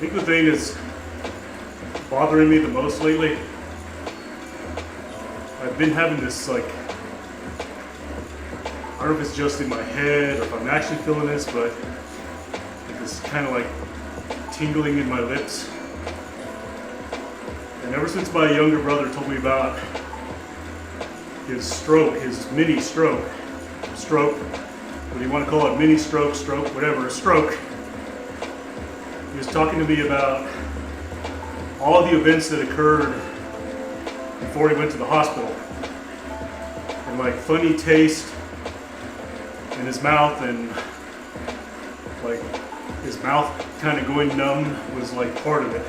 think the thing that's bothering me the most lately, I've been having this like, I don't know if it's just in my head or if I'm actually feeling this, but this kind of like tingling in my lips. And ever since my younger brother told me about his stroke, his mini stroke, what do you want to call it, mini stroke, whatever, stroke. He was talking to me about all the events that occurred before he went to the hospital. And like funny taste in his mouth, and like his mouth kind of going numb was like part of it.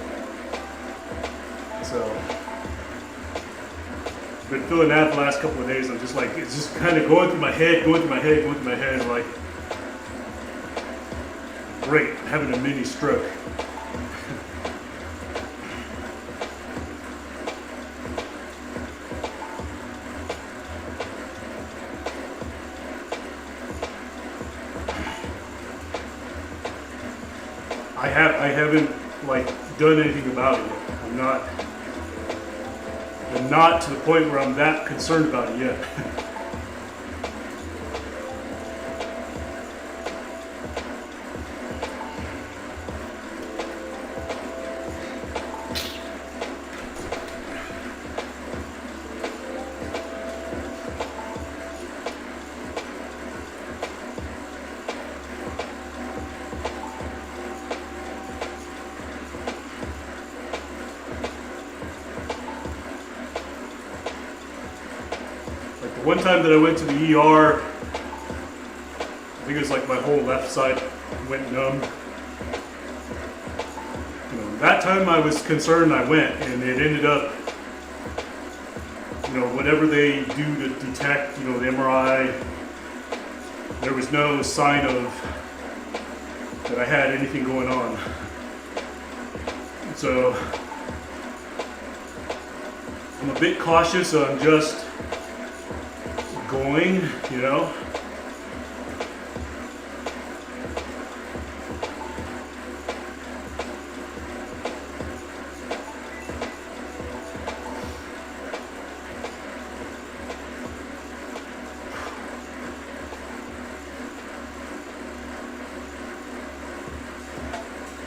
So I've been feeling that the last couple of days. I'm just like, it's just kind of going through my head, like, great, having a mini stroke. I haven't like done anything about it yet. I'm not to the point where I'm that concerned about it yet. One time that I went to the ER, I think it was like my whole left side went numb. You know, that time I was concerned, I went, and it ended up, you know, whatever they do to detect, you know, the MRI, there was no sign of that I had anything going on. So I'm a bit cautious on just going, you know.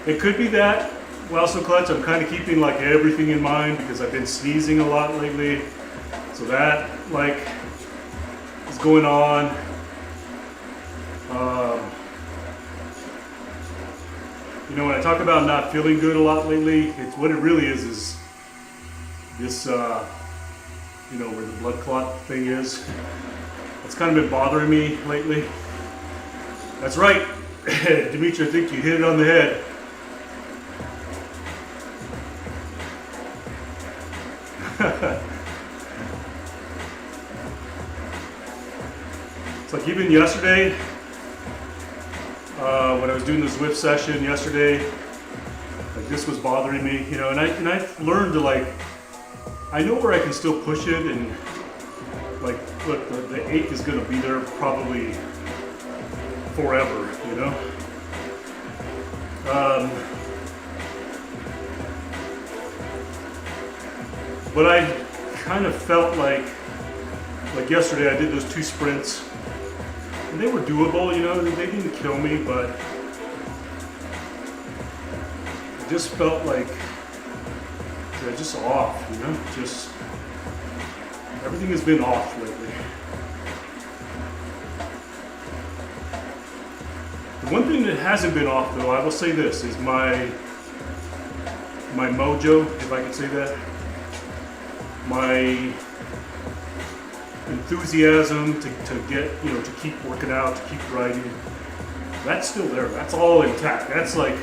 It could be that. Well, so clutch, I'm kind of keeping like everything in mind because I've been sneezing a lot lately. So that like is going on. You know, when I talk about not feeling good a lot lately, it's what it really is this, you know, where the blood clot thing is. It's kind of been bothering me lately. That's right, Dimitri, I think you hit it on the head. It's like even yesterday, when I was doing the Zwift session yesterday, like this was bothering me, you know, and I've learned to like, I know where I can still push it, and like, look, the ache is gonna be there probably forever, you know. But I kind of felt like yesterday I did those 2 sprints, and they were doable, you know, they didn't kill me, but I just felt like they're just off, you know, just everything has been off lately. The one thing that hasn't been off though, I will say this, is my mojo, if I can say that. My enthusiasm to get, you know, to keep working out, to keep riding, that's still there. That's all intact. That's like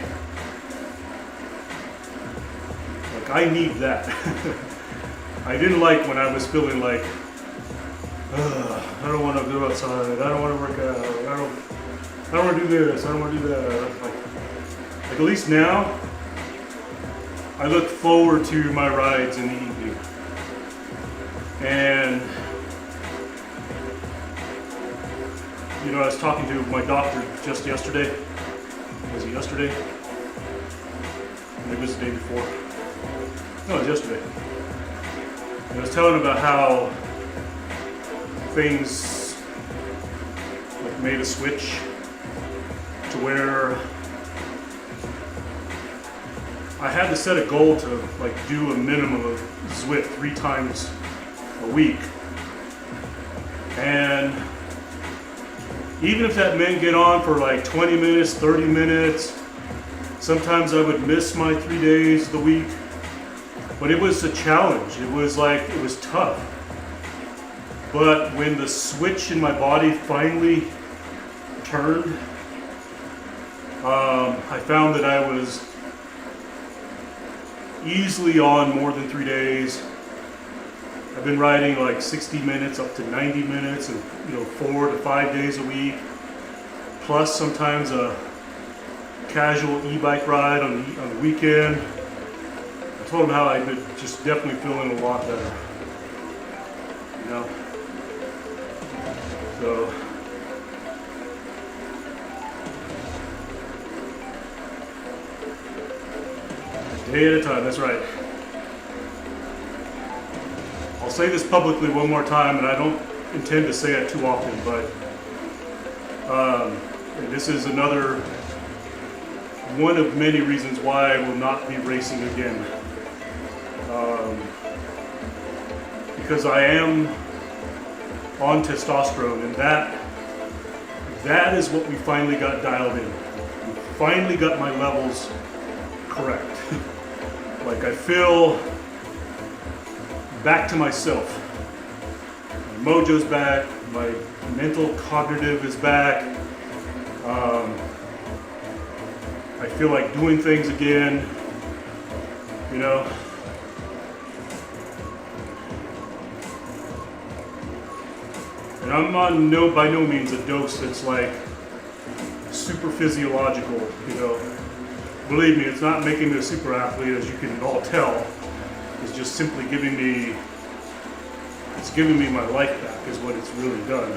I need that. I didn't like when I was feeling like, I don't want to go outside, I don't want to work out, I don't want to do this, I don't want to do that. Like at least now, I look forward to my rides in the evening. And, you know, I was talking to my doctor just yesterday. Was it yesterday? Maybe it was the day before. No, it was yesterday. And I was telling about how things like made a switch to where I had to set a goal to like do a minimum of Zwift 3 times a week. And even if that meant get on for like 20 minutes, 30 minutes, sometimes I would miss my 3 days of the week. But it was a challenge. It was tough. But when the switch in my body finally turned, I found that I was easily on more than 3 days. I've been riding like 60 minutes up to 90 minutes and 4 to 5 days a week, plus sometimes a casual e-bike ride on the weekend. I told him how I've been just definitely feeling a lot better, so day at a time, that's right. I'll say this publicly one more time, and I don't intend to say it too often, but this is another one of many reasons why I will not be racing again. Because I am on testosterone, and that is what we finally got dialed in. We finally got my levels correct. Like I feel back to myself. My mojo's back, my mental cognitive is back. I feel like doing things again, And I'm on by no means a dose that's like super physiological, Believe me, it's not making me a super athlete, as you can all tell. It's just simply giving me my life back is what it's really done.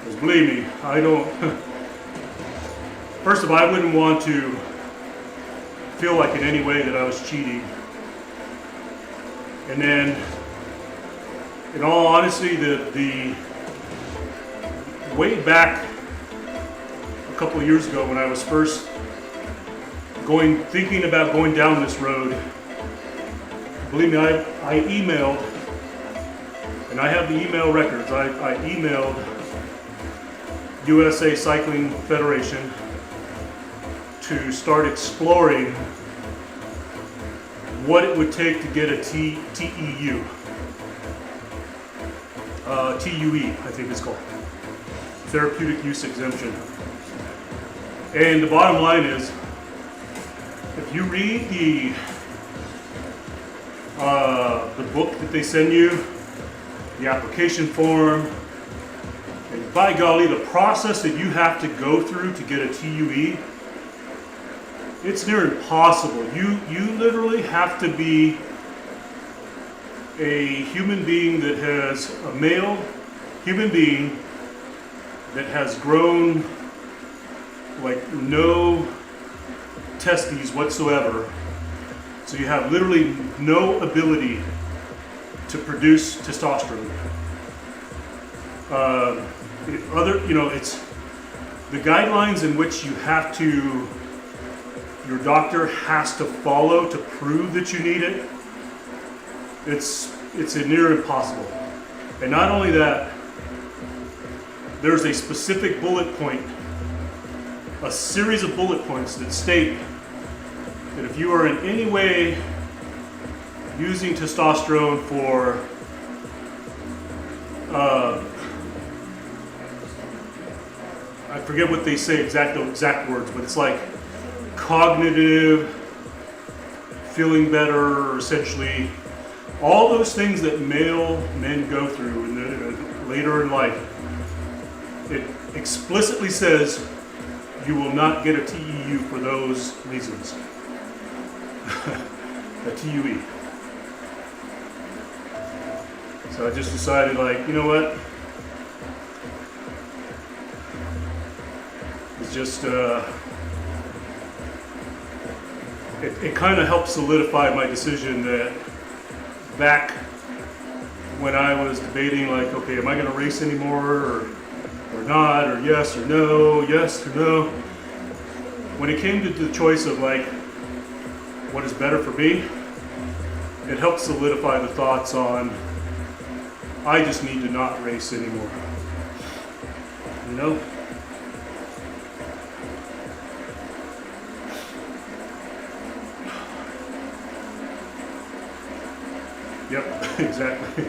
Because believe me, I don't, first of all, I wouldn't want to feel like in any way that I was cheating. And then, in all honesty, the way back a couple of years ago when I was first thinking about going down this road, believe me, I emailed, and I have the email records, I emailed USA Cycling Federation to start exploring what it would take to get a TEU. TUE, I think it's called. Therapeutic Use Exemption. And the bottom line is, if you read the book that they send you, the application form, and by golly, the process that you have to go through to get a TUE, it's near impossible. You literally have to be a human being that has, a male human being that has grown like no testes whatsoever. So you have literally no ability to produce testosterone. It's the guidelines in which you have to, your doctor has to follow to prove that you need it. It's a near impossible. And not only that, there's a specific bullet point, a series of bullet points that state that if you are in any way using testosterone for I forget what they say exact words, but it's like cognitive, feeling better, or essentially all those things that male men go through later in life. It explicitly says you will not get a TEU for those reasons. A TUE. So I just decided, like, you know what? It's just, it kind of helped solidify my decision that back when I was debating, like, okay, am I going to race anymore or not, or yes or no, yes or no. When it came to the choice of, like, what is better for me, it helped solidify the thoughts on, I just need to not race anymore. You know? Yep, exactly.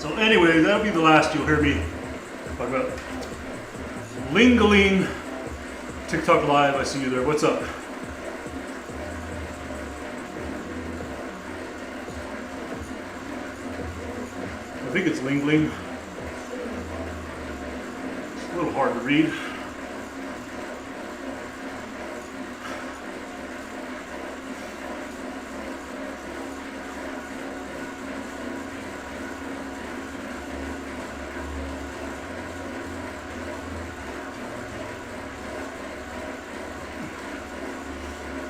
So anyway, that'll be the last you'll hear me talk about. Lingaling TikTok Live, I see you there. What's up? I think it's Lingling. It's a little hard to read.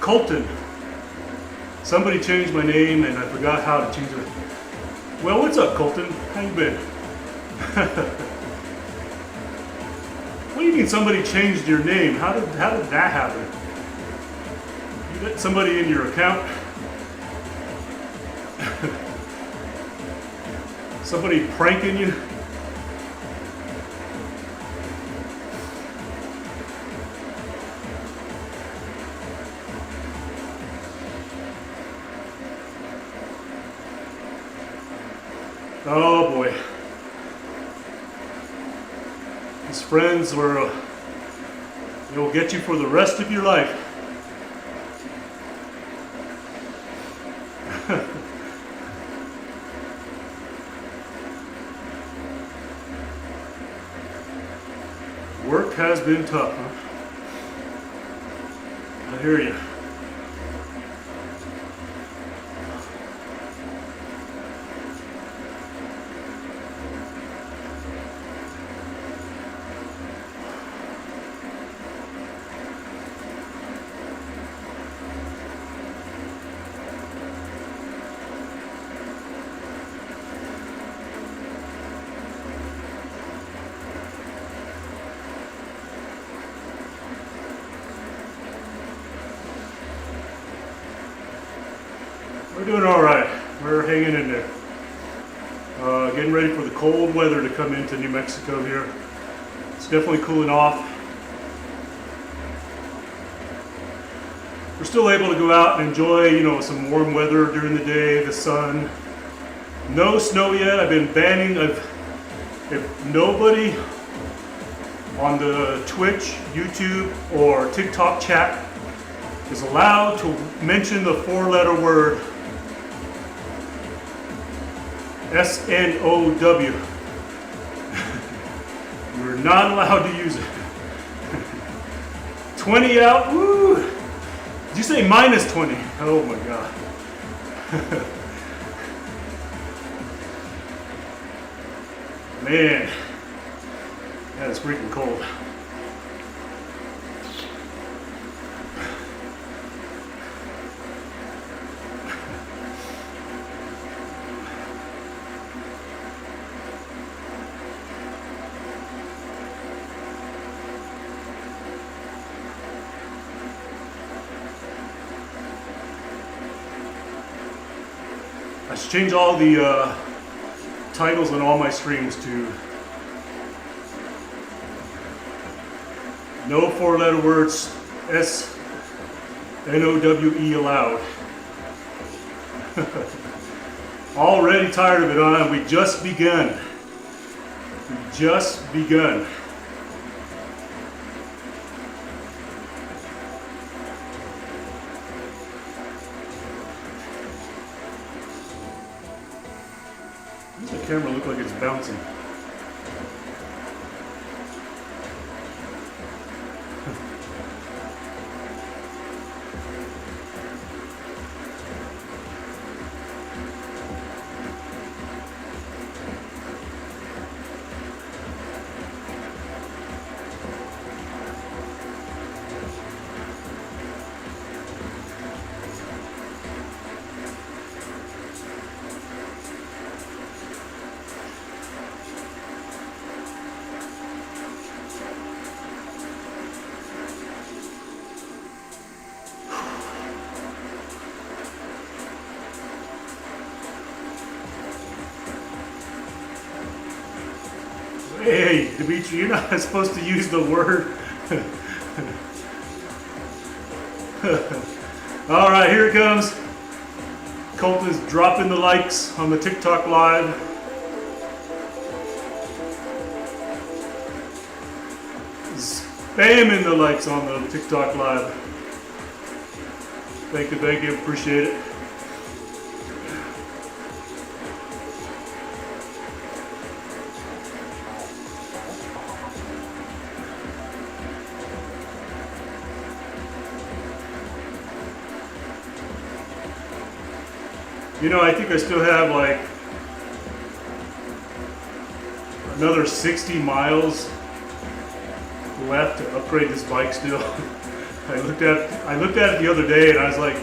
Colton. Somebody changed my name and I forgot how to change it. Well, what's up, Colton? How you been? What do you mean somebody changed your name? How did that happen? You got somebody in your account? Somebody pranking you? Oh boy. These friends they'll get you for the rest of your life. Work has been tough, huh? I hear you. We're doing all right. We're hanging in there. Getting ready for the cold weather to come into New Mexico here. It's definitely cooling off. We're still able to go out and enjoy, some warm weather during the day, the sun. No snow yet. I've been banning if nobody on the Twitch, YouTube, or TikTok chat is allowed to mention the four-letter word SNOW. You're not allowed to use it. 20 out, woo! Did you say minus 20? Oh my God. Man, that is freaking cold. I should change all the titles on all my streams to no four-letter words, SNOWE allowed. Already tired of it, huh? We just begun. We just begun. Why does the camera look like it's bouncing? Hey, Dimitri, you're not supposed to use the word. All right, here it comes. Colton's dropping the likes on the TikTok live. Spamming the likes on the TikTok live. Thank you, appreciate it. You know, I think I still have like another 60 miles left to upgrade this bike still. I looked at it the other day and I was like,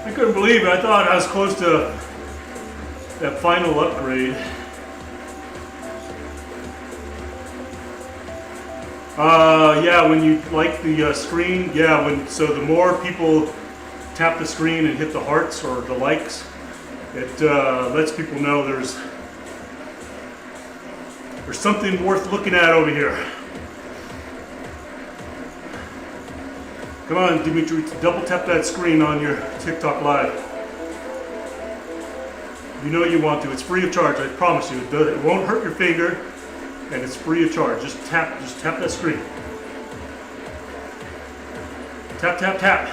I couldn't believe it. I thought I was close to that final upgrade. Yeah, when you like the screen, yeah, so the more people tap the screen and hit the hearts or the likes, it lets people know there's something worth looking at over here. Come on, Dimitri, double tap that screen on your TikTok live. You know you want to. It's free of charge, I promise you. It won't hurt your finger, and it's free of charge. Just tap that screen. Tap, tap, tap.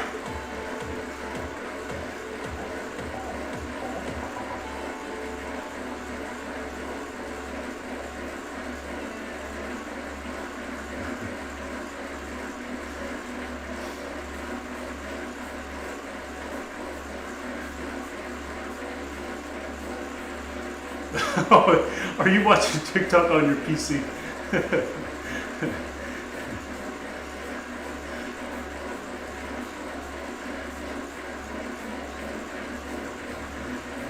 Are you watching TikTok on your PC?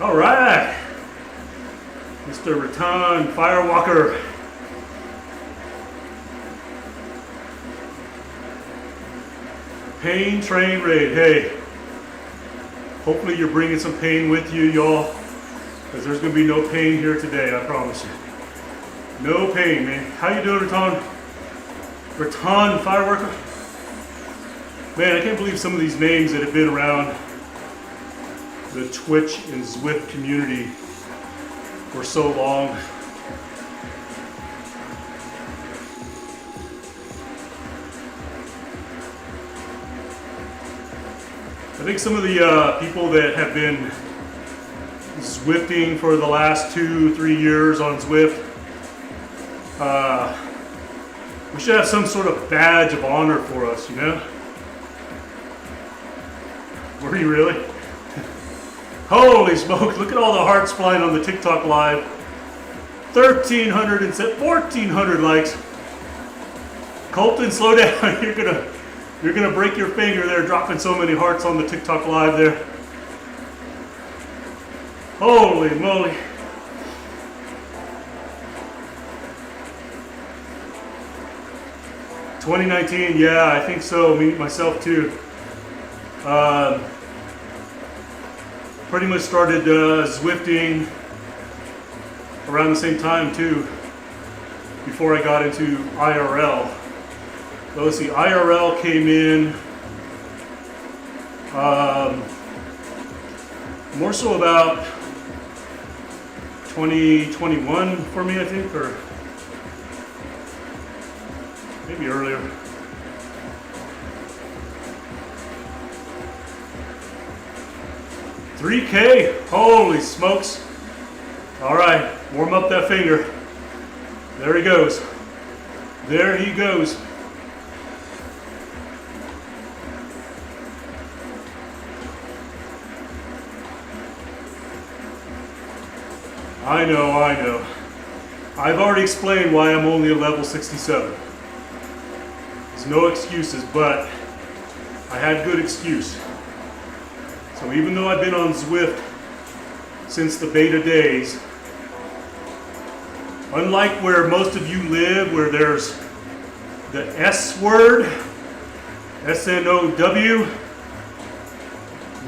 All right, Mr. Rattan Firewalker. Pain train raid. Hey, hopefully you're bringing some pain with you, y'all. Because there's going to be no pain here today, I promise you. No pain, man. How you doing, Rattan? Rattan Fireworker? Man, I can't believe some of these names that have been around the Twitch and Zwift community for so long. I think some of the people that have been Zwifting for the last 2-3 years on Zwift, we should have some sort of badge of honor for us, you know? Were you really? Holy smokes, look at all the hearts flying on the TikTok live. 1,300 and 1,400 likes. Colton, slow down. You're gonna break your finger there dropping so many hearts on the TikTok live there. Holy moly. "2019, yeah, I think so. Me myself too. Pretty much started Zwifting around the same time too, before I got into IRL. So let's see, IRL came in more so about 2021 for me, I think, or maybe earlier. $3K, holy smokes. All right, warm up that finger. There he goes. There he goes. I know. I've already explained why I'm only a level 67. There's no excuses, but I had good excuse. So even though I've been on Zwift since the beta days, unlike where most of you live, where there's the S word, SNOW,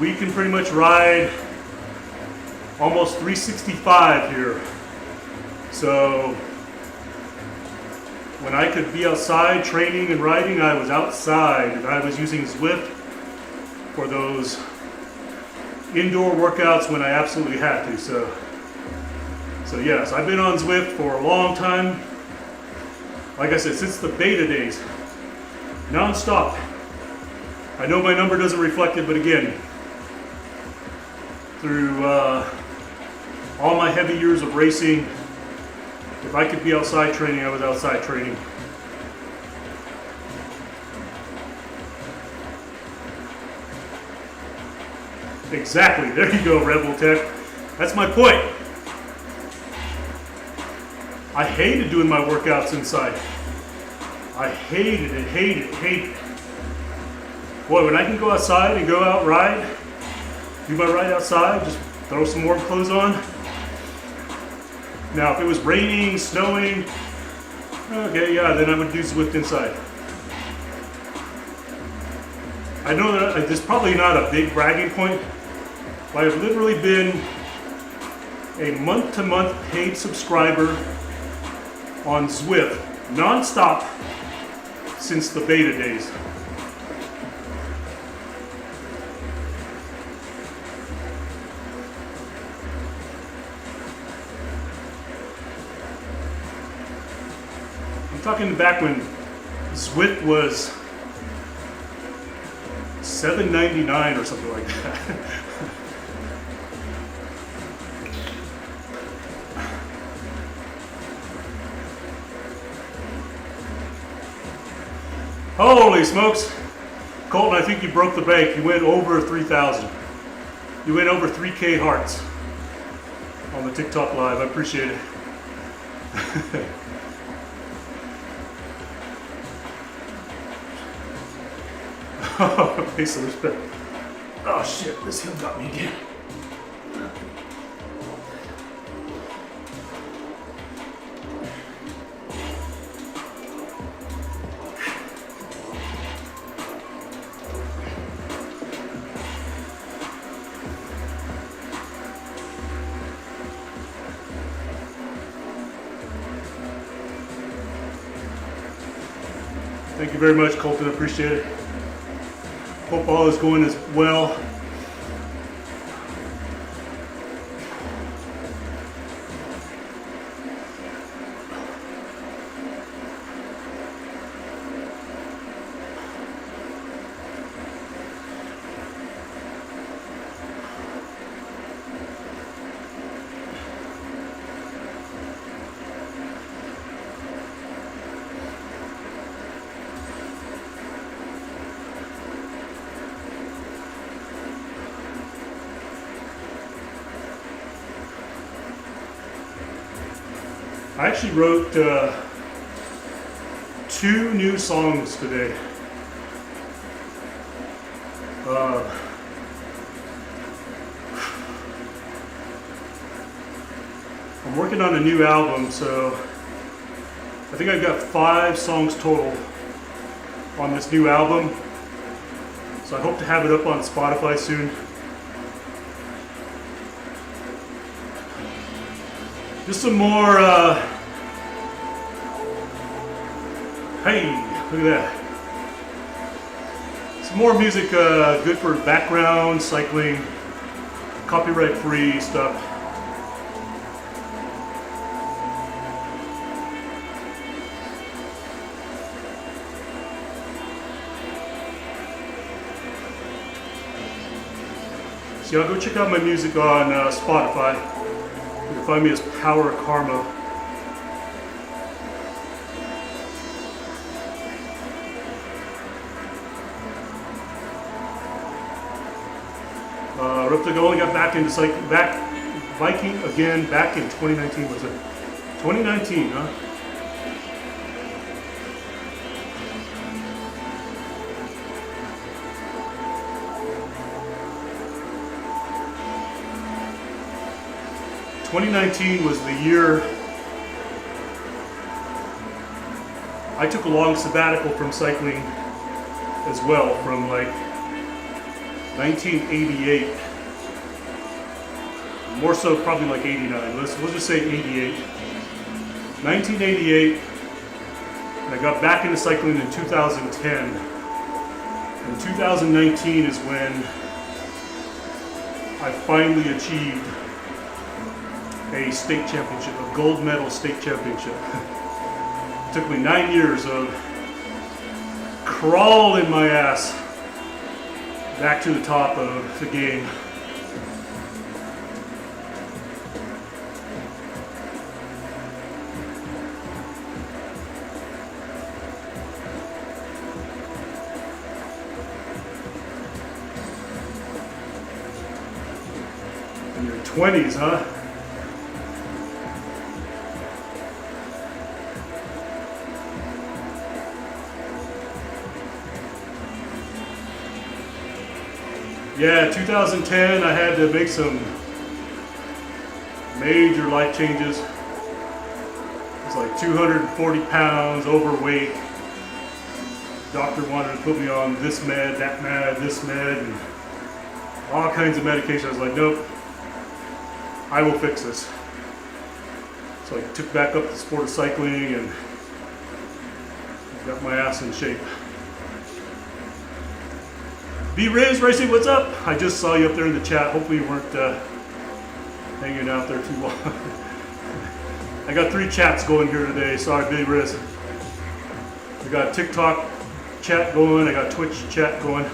we can pretty much ride almost 365 here. So When I could be outside training and riding, I was outside, and I was using Zwift for those indoor workouts when I absolutely had to. So yes, I've been on Zwift for a long time. Like I said, since the beta days, non-stop. I know my number doesn't reflect it, but again, through all my heavy years of racing, if I could be outside training, I was outside training. Exactly, there you go, Rebel Tech. That's my point. I hated doing my workouts inside. I hated it. Boy, when I can go outside and go out ride, do my ride outside, just throw some warm clothes on. Now, if it was raining, snowing, okay, yeah, then I would do Zwift inside. I know that this is probably not a big bragging point, but I've literally been a month-to-month paid subscriber on Zwift, non-stop, since the beta days. I'm talking back when Zwift was $7.99 or something like that. Holy smokes. Colton, I think you broke the bank. You went over 3,000. You went over 3K hearts on the TikTok live. I appreciate it. Face of respect. Oh shit, this hill got me again. Thank you very much, Colton. I appreciate it. Hope all is going as well. I actually wrote 2 new songs today. I'm working on a new album, so I think I've got 5 songs total on this new album. So I hope to have it up on Spotify soon. Just some more, hey, look at that. Some more music good for background, cycling, copyright-free stuff. So y'all go check out my music on Spotify. You can find me as Power Karma. I only got back into biking again back in 2019. Was it 2019? Huh? '19 was the year I took a long sabbatical from cycling as well, from like 1988. More so probably like 89. We'll just say 88. 1988 I got back into cycling in 2010. And 2019 is when I finally achieved a state championship, a gold medal state championship. It took me 9 years of crawling my ass back to the top of the game. In your 20s, huh? Yeah, 2010, I had to make some major life changes. I was like 240 pounds, overweight. Doctor wanted to put me on this med, that med, this med, and all kinds of medication. I was like, nope, I will fix this. So I took back up the sport of cycling and got my ass in shape. B Riz Racing, what's up? I just saw you up there in the chat. Hopefully you weren't hanging out there too long. I got 3 chats going here today. Sorry, B Riz. I got TikTok chat going. I got Twitch chat going.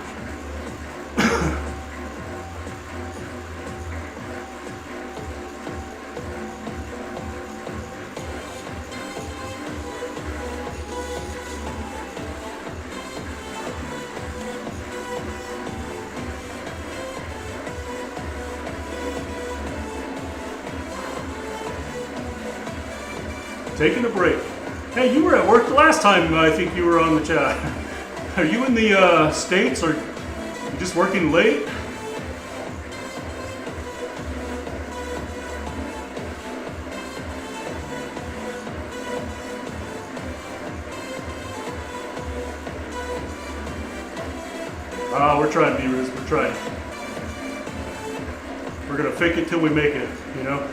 Taking a break. Hey, you were at work the last time I think you were on the chat. Are you in the States or you just working late? We're trying, viewers. We're trying. We're gonna fake it till we make it, you know?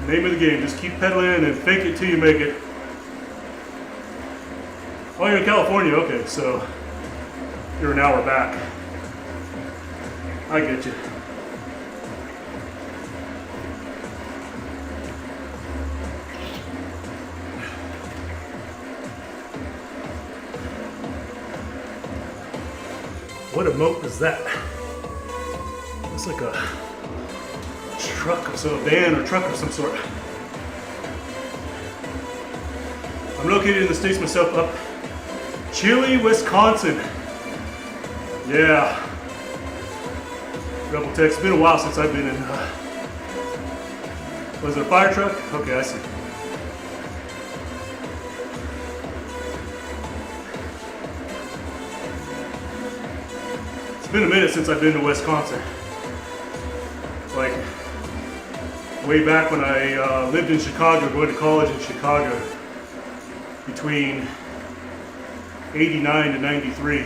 Name of the game, just keep pedaling and fake it till you make it. Oh, you're in California, okay, so you're an hour back. I get you. What emote is that? It's like a truck or so, a van or truck of some sort. I'm located in the States myself, up Chile, Wisconsin. Yeah. Rebel Tech. It's been a while since I've been in. Was it a fire truck? Okay, I see. It's been a minute since I've been to Wisconsin. Like, way back when I lived in Chicago, going to college in Chicago, between 89 to 93.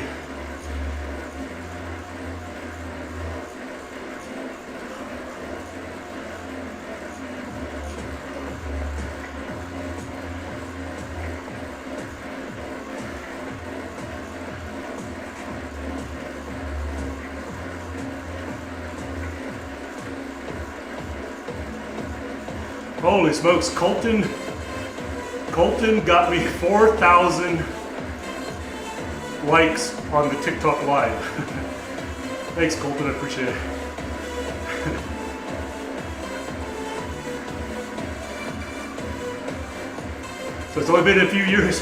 Holy smokes, Colton got me 4,000 likes on the TikTok live. Thanks, Colton, I appreciate it. So it's only been a few years.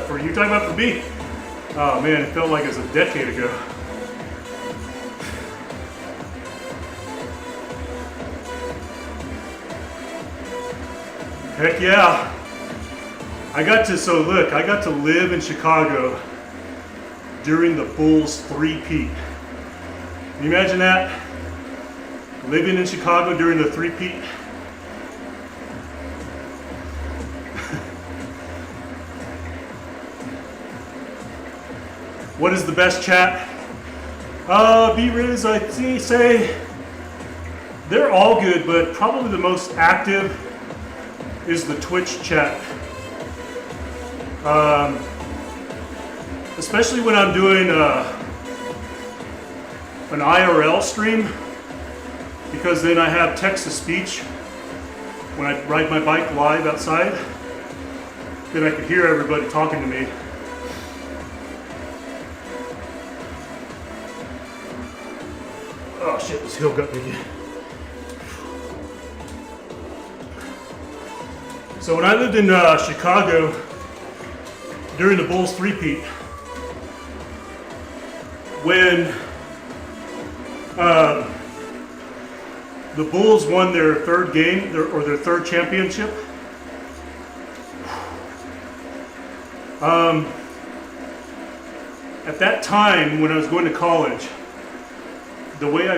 For you, talking about for me? Oh man, it felt like it was a decade ago. Heck yeah. I got to live in Chicago during the Bulls three-peat. Can you imagine that? Living in Chicago during the three-peat? What is the best chat? B-Riz, I'd say they're all good, but probably the most active is the Twitch chat. Especially when I'm doing an IRL stream, because then I have text-to-speech when I ride my bike live outside. Then I could hear everybody talking to me. Oh shit, this hill got me again. So when I lived in Chicago during the Bulls three-peat, when the Bulls won their third game, their third championship, at that time when I was going to college, the way I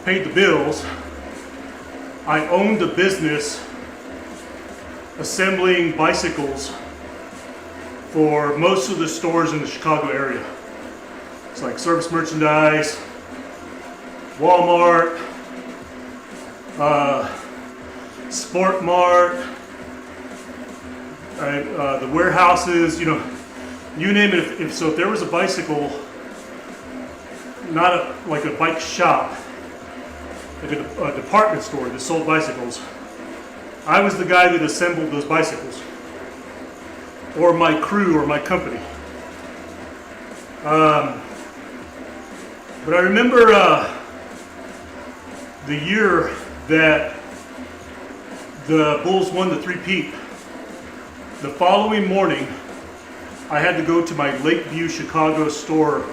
paid the bills, I owned a business assembling bicycles for most of the stores in the Chicago area. It's like Service Merchandise, Walmart, Sport Mart, the warehouses, you name it. If there was a bicycle, not like a bike shop, like a department store that sold bicycles, I was the guy that assembled those bicycles, or my crew, or my company. But I remember the year that the Bulls won the three-peat. The following morning, I had to go to my Lakeview, Chicago store,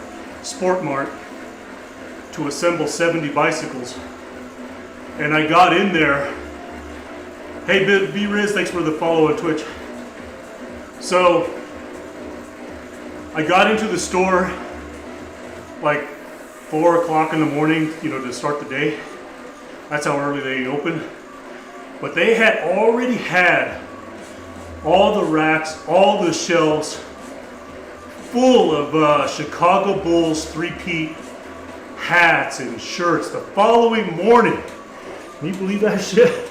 Sport Mart, to assemble 70 bicycles. And I got in there. Hey, B-Riz, thanks for the follow on Twitch. So, I got into the store like 4 o'clock in the morning, to start the day. That's how early they open. But they had already had all the racks, all the shelves full of Chicago Bulls three-peat hats and shirts the following morning. Can you believe that shit?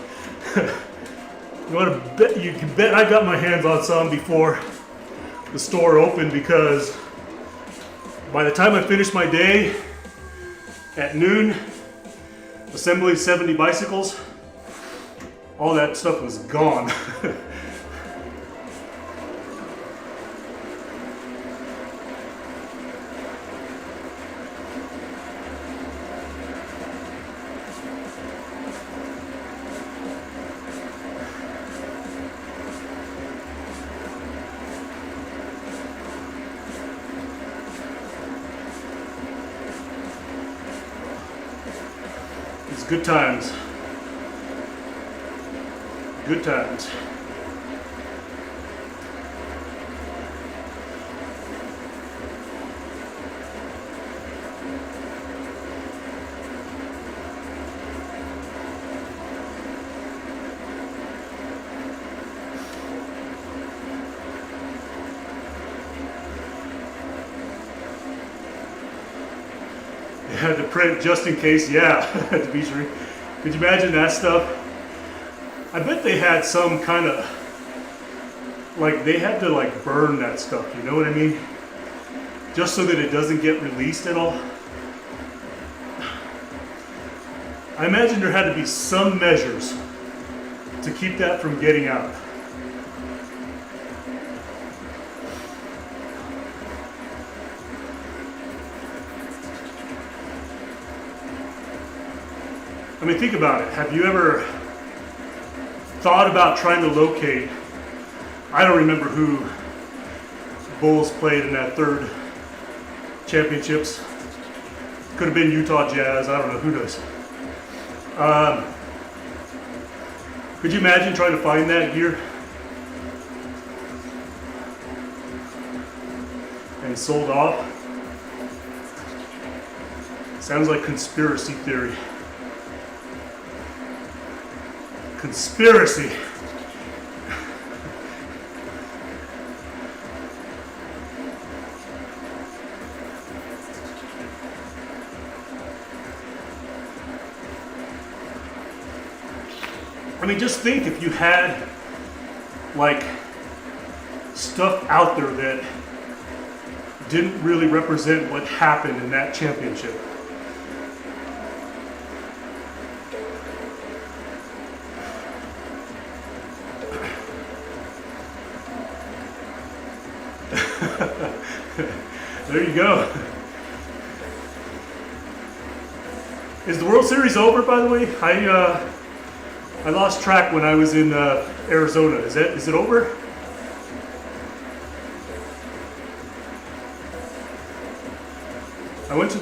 You can bet I got my hands on some before the store opened, because by the time I finished my day at noon, assembling 70 bicycles, all that stuff was gone. It's good times. Good times. They had to print just in case, yeah, at the beach. Could you imagine that stuff? I bet they had some kind of, they had to burn that stuff, you know what I mean? Just so that it doesn't get released at all. I imagine there had to be some measures to keep that from getting out. I mean, think about it. Have you ever thought about trying to locate, I don't remember who Bulls played in that third championships. Could have been Utah Jazz, I don't know, who knows. Could you imagine trying to find that gear? And sold off? Sounds like conspiracy theory. Conspiracy. I mean, just think if you had like stuff out there that didn't really represent what happened in that championship. There you go. Is the World Series over, by the way? I lost track when I was in Arizona. Is it over? I went to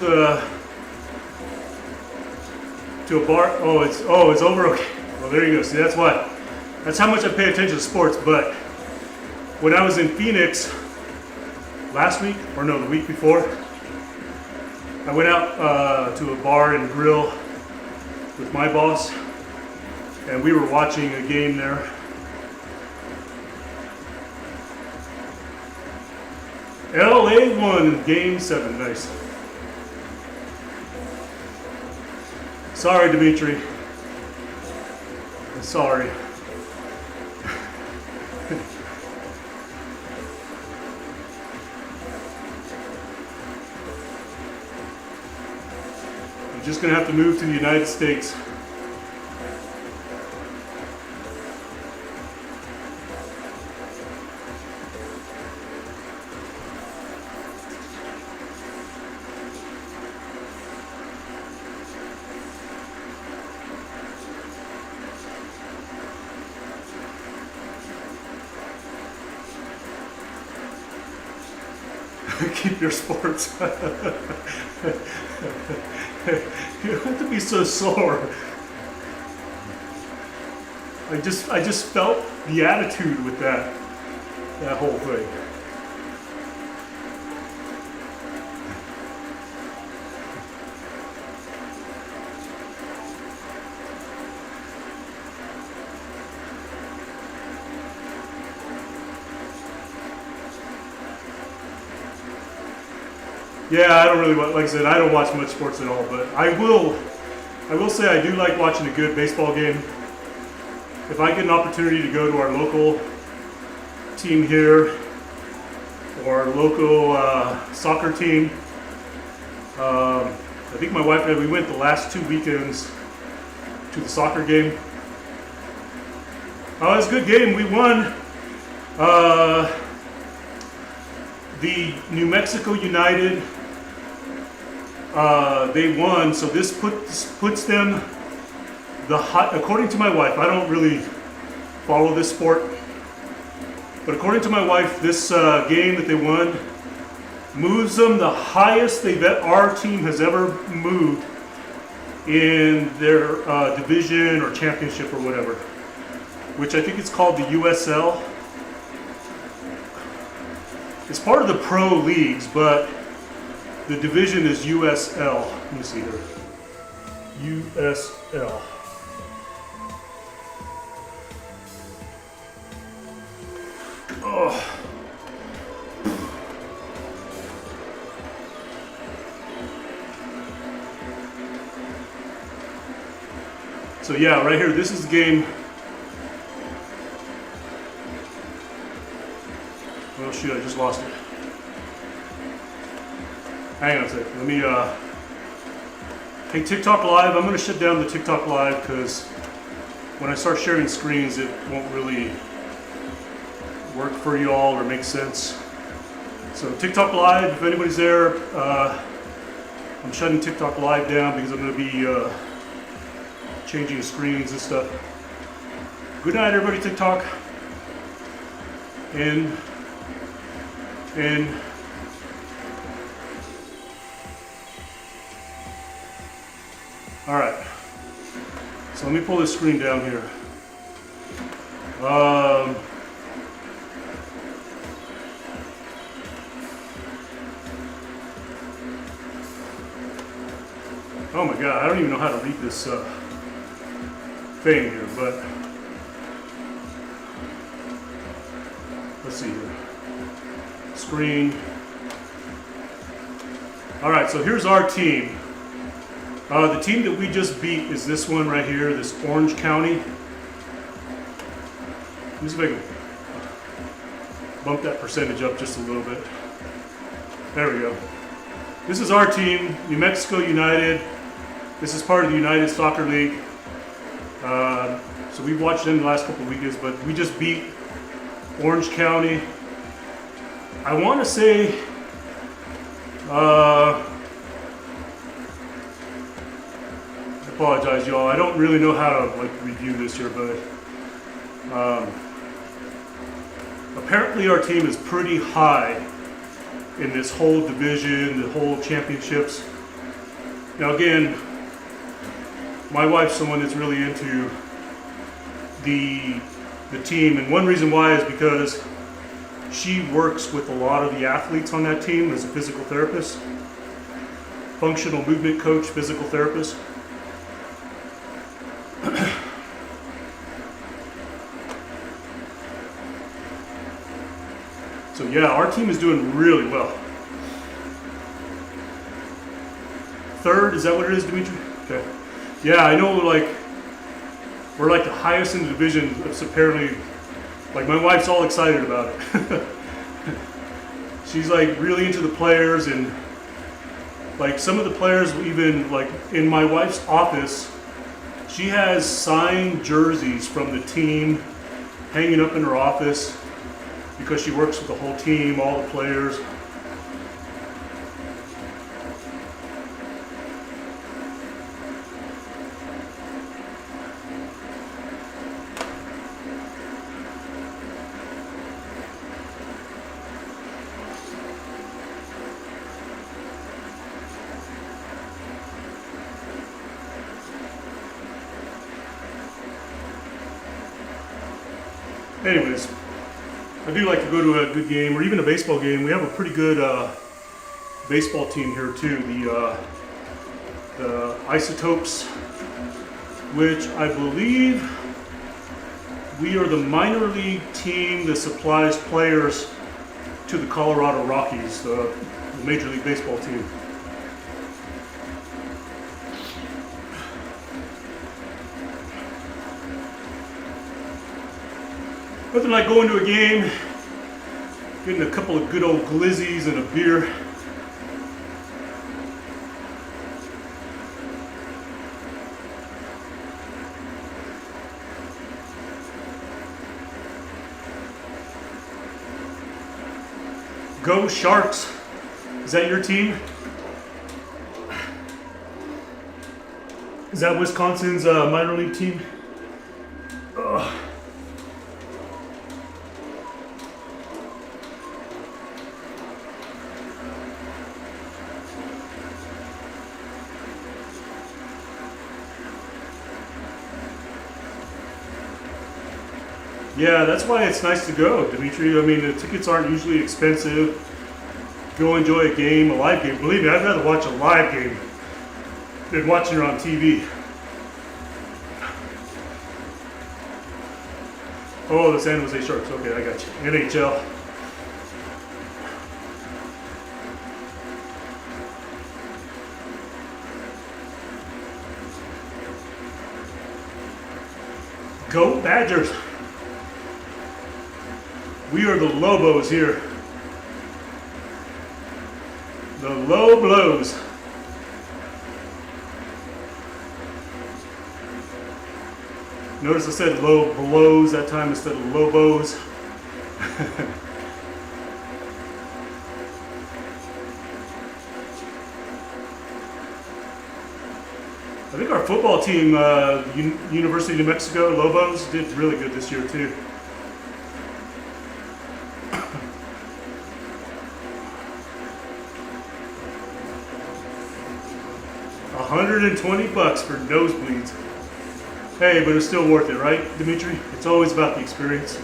a bar. Oh, it's over. Okay. Well, there you go. See, that's how much I pay attention to sports. But when I was in Phoenix last week, or no, the week before, I went out to a bar and grill with my boss, and we were watching a game there. LA won Game 7. Nice. Sorry, Dimitri. Sorry. I'm just going to have to move to the United States. Keep your sports. You don't have to be so sore. I just felt the attitude with that whole thing. Yeah, I don't really like I said, I don't watch much sports at all, but I will say I do like watching a good baseball game. If I get an opportunity to go to our local team here or our local soccer team, I think my wife and I, we went the last 2 weekends to the soccer game. Oh, it was a good game. We won. The New Mexico United, they won, so this puts them according to my wife. I don't really follow this sport, but according to my wife, this game that they won moves them the highest our team has ever moved in their division or championship or whatever, which I think it's called the USL. It's part of the pro leagues, but the division is USL. Let me see here. USL. Oh. So yeah, right here, this is the game. Oh shoot, I just lost it. Hang on a second. Let me hey, TikTok Live. I'm going to shut down the TikTok Live because when I start sharing screens, it won't really work for you all or make sense. So TikTok Live, if anybody's there, I'm shutting TikTok Live down because I'm going to be changing screens and stuff. Good night, everybody. TikTok. And all right, so let me pull this screen down here. Oh my God, I don't even know how to read this thing here, but let's see here. Screen. All right, so here's our team. The team that we just beat is this one right here, this Orange County. Let me see if I can bump that percentage up just a little bit. There we go. This is our team, New Mexico United. This is part of the United Soccer League. So we've watched them the last couple of weekends, but we just beat Orange County. I want to say, I apologize, y'all. I don't really know how to review this here, but apparently our team is pretty high in this whole division, the whole championships. Now again, my wife's someone that's really into the team, and one reason why is because she works with a lot of the athletes on that team as a physical therapist, functional movement coach, physical therapist. So yeah, our team is doing really well. Third, is that what it is, Dimitri? Okay. Yeah, I know, we're the highest in the division. It's apparently, my wife's all excited about it. She's really into the players, and some of the players, even in my wife's office, she has signed jerseys from the team hanging up in her office because she works with the whole team, all the players. Anyways, I do like to go to a good game or even a baseball game. We have a pretty good baseball team here too. The Isotopes, which I believe we are the minor league team that supplies players to the Colorado Rockies, the Major League Baseball team. Nothing like going to a game, getting a couple of good old glizzies and a beer. Go Sharks! Is that your team? Is that Wisconsin's minor league team? Ugh. Yeah, that's why it's nice to go, Dimitri. I mean, the tickets aren't usually expensive. Go enjoy a game, a live game. Believe me, I'd rather watch a live game than watching it on TV. Oh, the San Jose Sharks. Okay, I got you. NHL. Go Badgers. We are the Lobos here. The low blows. Notice I said low blows that time instead of Lobos. I think our football team, University of New Mexico, Lobos, did really good this year too. $120 for nosebleeds. Hey, but it's still worth it, right, Dimitri? It's always about the experience.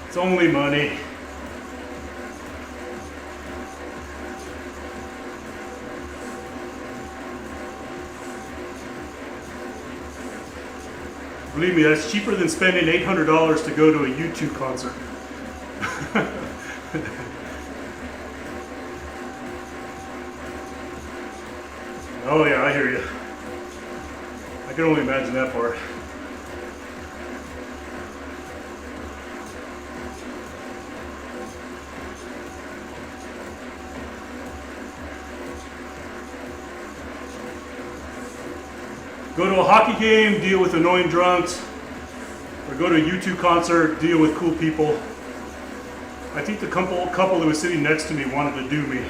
It's only money. Believe me, that's cheaper than spending $800 to go to a U2 concert. Oh yeah, I hear you. I can only imagine that part. Go to a hockey game, deal with annoying drunks, or go to a U2 concert, deal with cool people. I think the couple that was sitting next to me wanted to do me.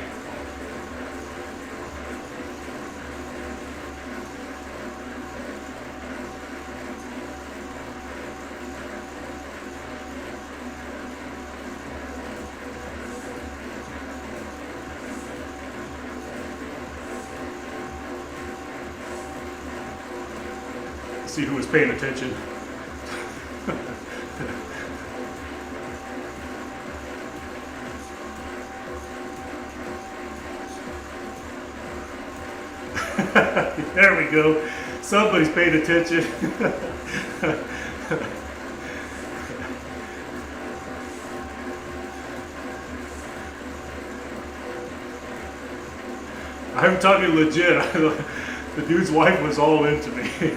See who was paying attention. There we go. Somebody's paying attention. I'm talking legit. The dude's wife was all into me.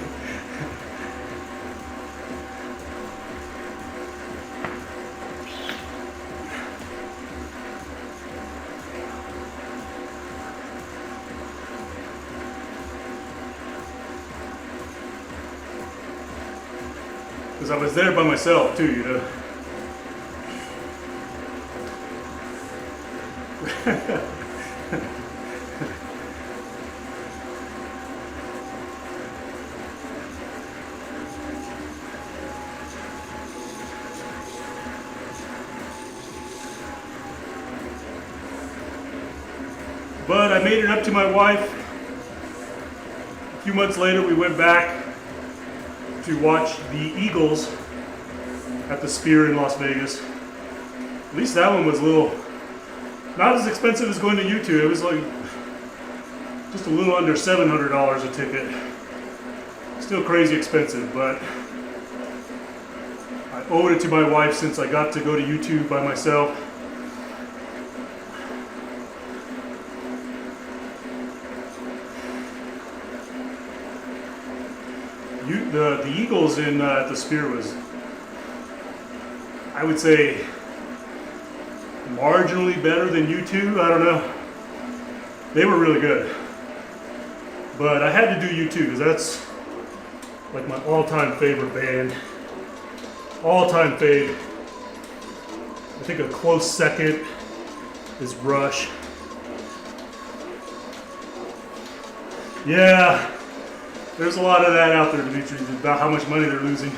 Because I was there by myself too, you know. But I made it up to my wife. A few months later, we went back to watch the Eagles at the Sphere in Las Vegas. At least that one was a little, not as expensive as going to U2. It was like just a little under $700 a ticket. Still crazy expensive, but I owed it to my wife since I got to go to U2 by myself. The Eagles in at the Sphere was, I would say, marginally better than U2. I don't know. They were really good. But I had to do U2 because that's like my all-time favorite band. All-time fave. I think a close second is Rush. Yeah. There's a lot of that out there, Dimitri, about how much money they're losing.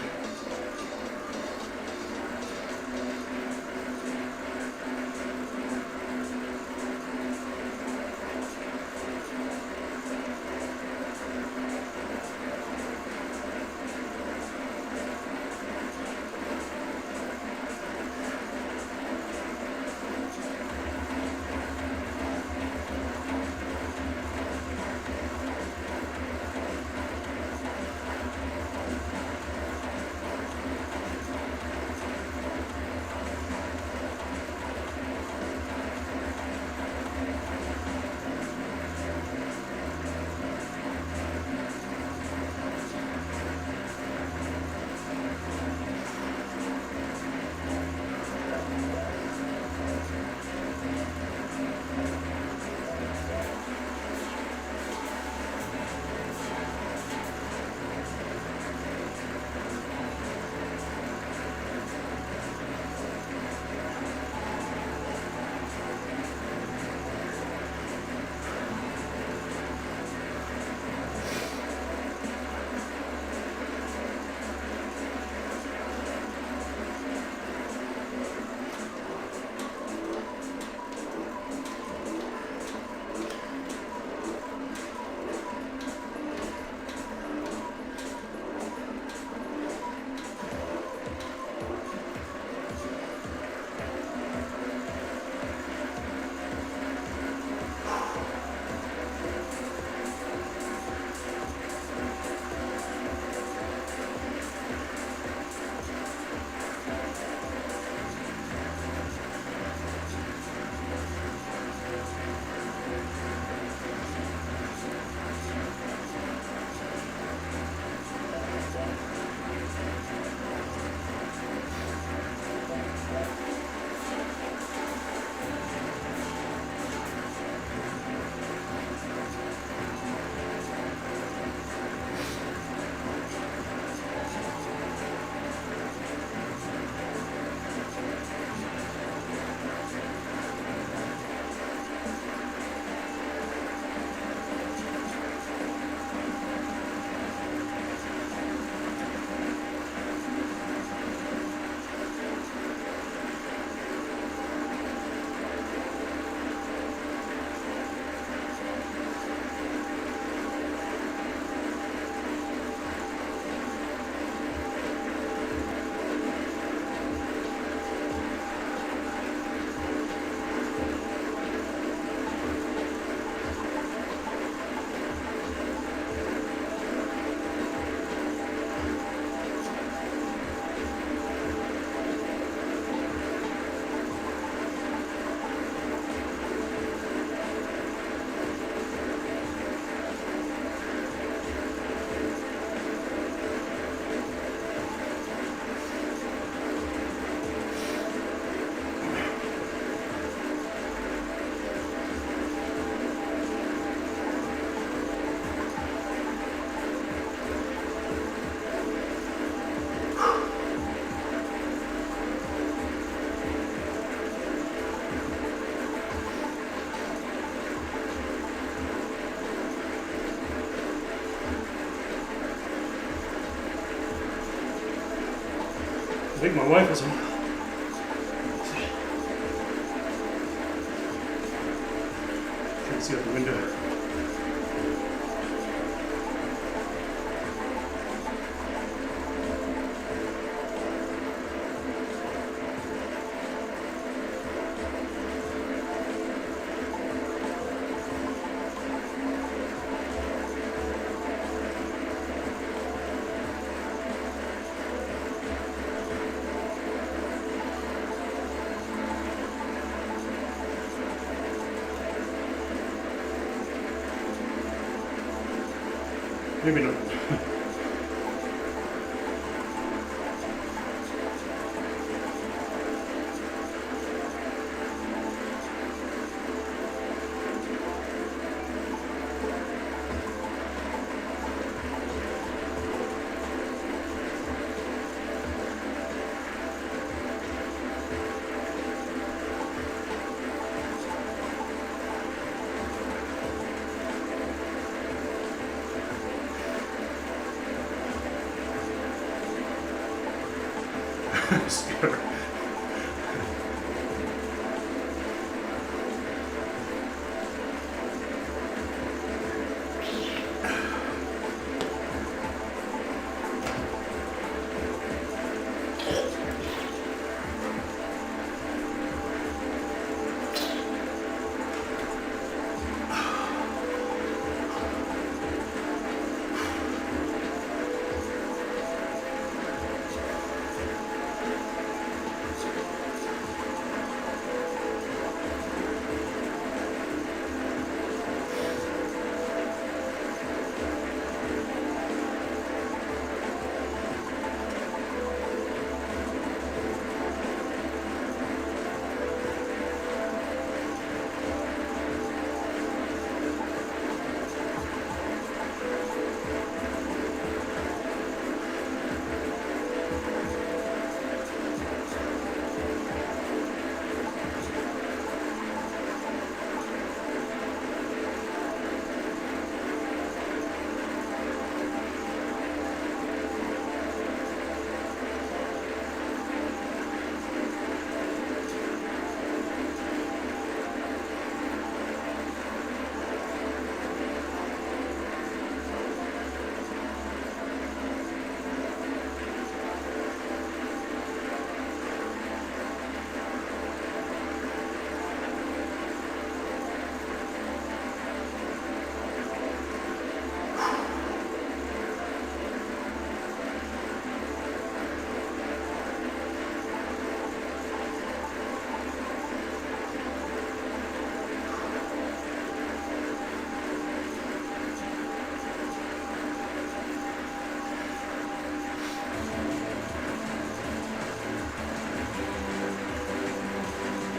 think my wife is home. Can't see out the window. Maybe not.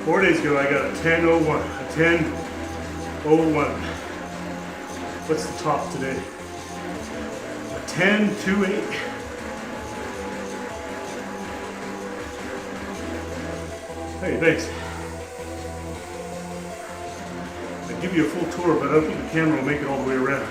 4 days ago, I got a 10:01, a 10:01. What's the top today? A 10:28. Hey, thanks. I'll give you a full tour, but I don't think the camera will make it all the way around.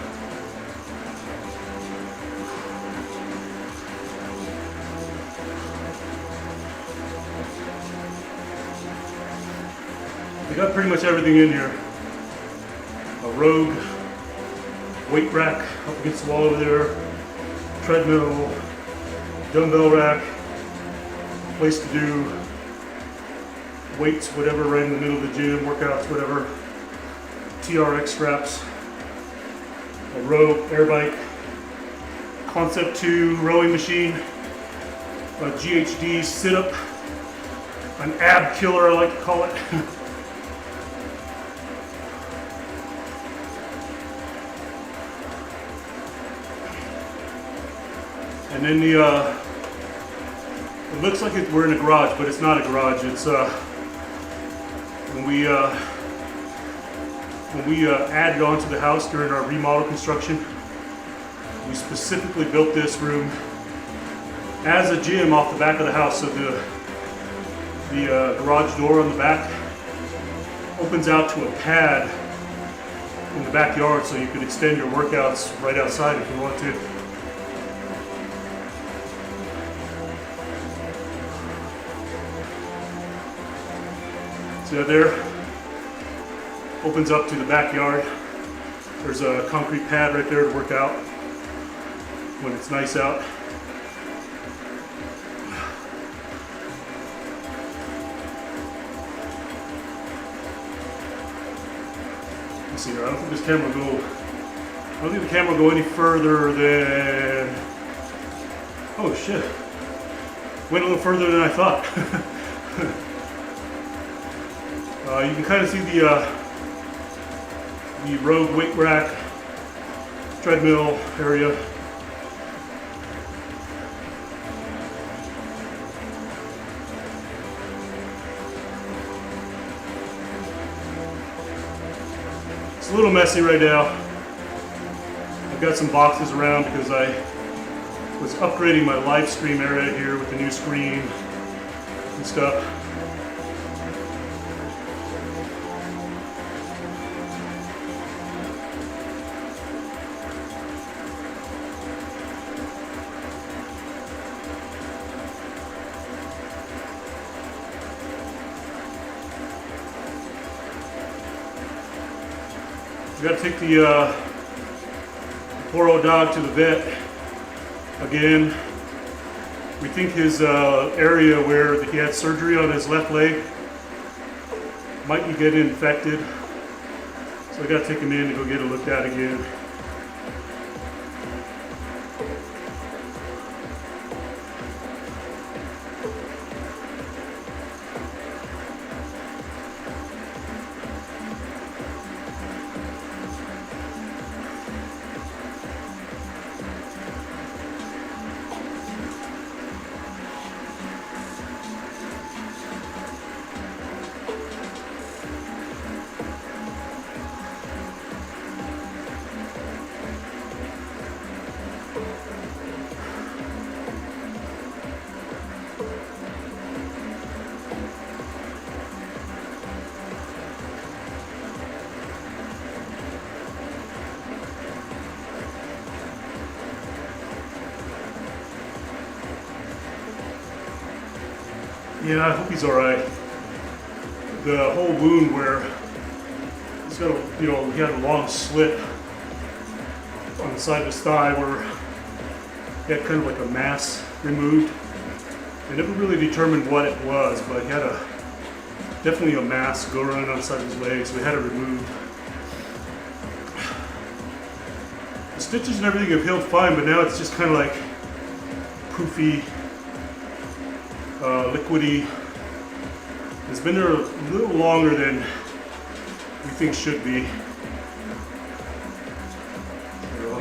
We got pretty much everything in here. A Rogue weight rack up against the wall over there, treadmill, dumbbell rack, place to do weights, whatever, right in the middle of the gym, workouts, whatever, TRX straps, a Rogue air bike, Concept 2 rowing machine, a GHD sit-up, an ab killer I like to call it. And then the, it looks like we're in a garage, but it's not a garage. It's when we added on to the house during our remodel construction, we specifically built this room as a gym off the back of the house. So the garage door on the back opens out to a pad in the backyard, so you could extend your workouts right outside if you want to. See that there? Opens up to the backyard. There's a concrete pad right there to work out when it's nice out. Let's see here. I don't think this camera will go. I don't think the camera will go any further than. Oh shit! Went a little further than I thought. You can kind of see the road weight rack, treadmill area. It's a little messy right now. I've got some boxes around because I was upgrading my live stream area here with the new screen and stuff. We got to take the poor old dog to the vet again. We think his area where he had surgery on his left leg might be getting infected. So I got to take him in to go get it looked at again. Yeah, I hope he's all right. The whole wound where he's got a, he had a long slit on the side of his thigh where he had kind of like a mass removed. They never really determined what it was, but he had definitely a mass go around on the side of his leg, so we had it removed. The stitches and everything have healed fine, but now it's just kind of like poofy, liquidy. It's been there a little longer than we think should be. So,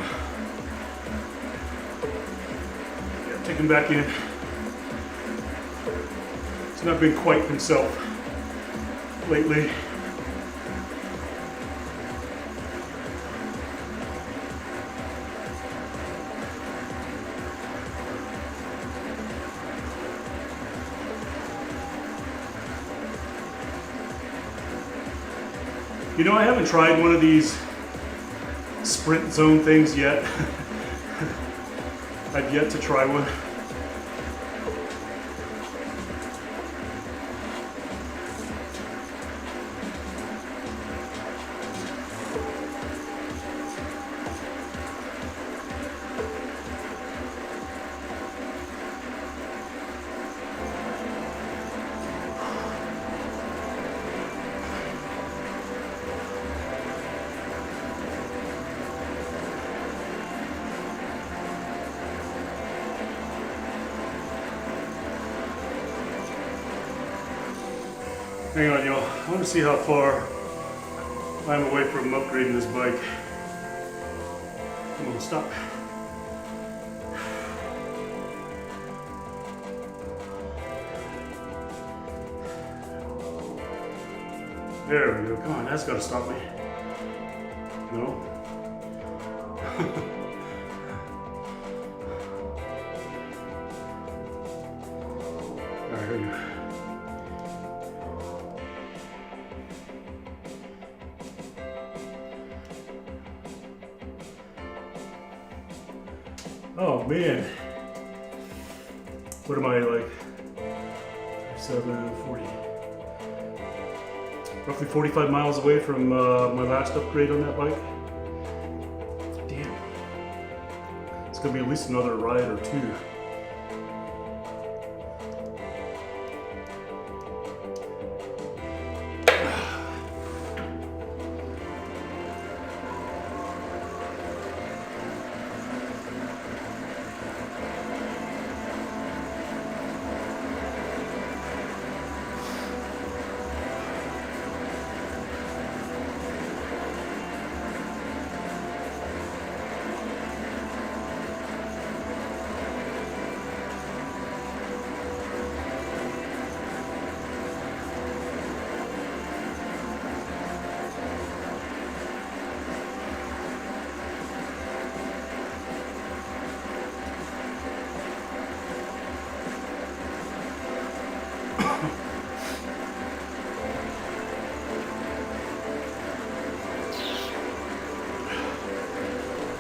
yeah, take him back in. He's not been quite himself lately. You know, I haven't tried one of these sprint zone things yet. I've yet to try one. Hang on, y'all. I want to see how far I'm away from upgrading this bike. Come on, stop. There we go. Come on, that's got to stop me. No? Alright, here we go. Oh man, what am I like? 7:40. roughly 45 miles away from my last upgrade on that bike. Damn. It's gonna be at least another ride or two.